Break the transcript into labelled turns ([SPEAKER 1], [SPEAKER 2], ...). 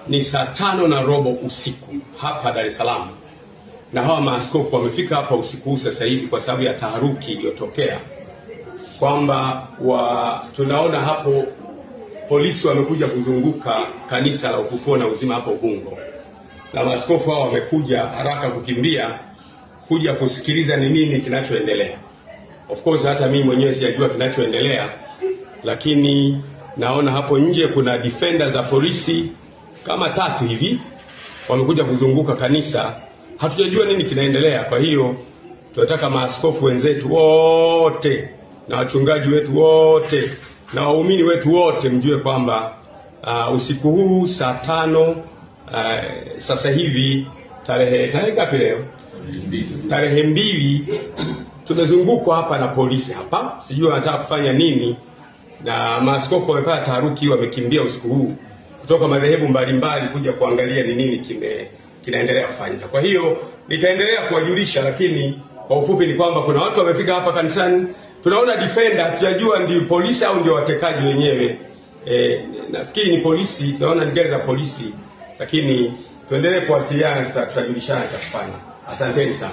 [SPEAKER 1] Ni saa 5:15 usiku hapa Dar es Salaam, na hawa maaskofu wamefika hapa usiku huu sasa hivi kwa sababu ya taharuki iliyotokea, kwamba tunaona hapo polisi wamekuja kuzunguka kanisa la Ufufuo na Uzima hapo Ubungo, na maaskofu hao wamekuja haraka kukimbia kuja kusikiliza ni nini kinachoendelea. Of course hata mimi mwenyewe sijajua kinachoendelea, lakini naona hapo nje kuna defender za polisi kama 3 hivi wamekuja kuzunguka kanisa. Hatujajua nini kinaendelea. Kwa hiyo tunataka maaskofu wenzetu wote na wachungaji wetu wote na waumini wetu wote mjue kwamba usiku huu saa 5 sasa hivi tarehe ngapi leo? Tarehe 2 tumezungukwa hapa na polisi hapa. Sijui wanataka kufanya nini, na maaskofu wamepata taharuki, wamekimbia usiku huu kutoka madhehebu mbalimbali kuja kuangalia ni nini kinaendelea kufanyika. Kwa hiyo nitaendelea kuwajulisha, lakini kwa ufupi ni kwamba kuna watu wamefika hapa kanisani. Tunaona defender, hatujajua ndio polisi au ndio watekaji wenyewe. Nafikiri ni polisi, tunaona ni gari za polisi, lakini tuendelee kuwasiliana, tutajulishana cha kufanya. Asanteni sana.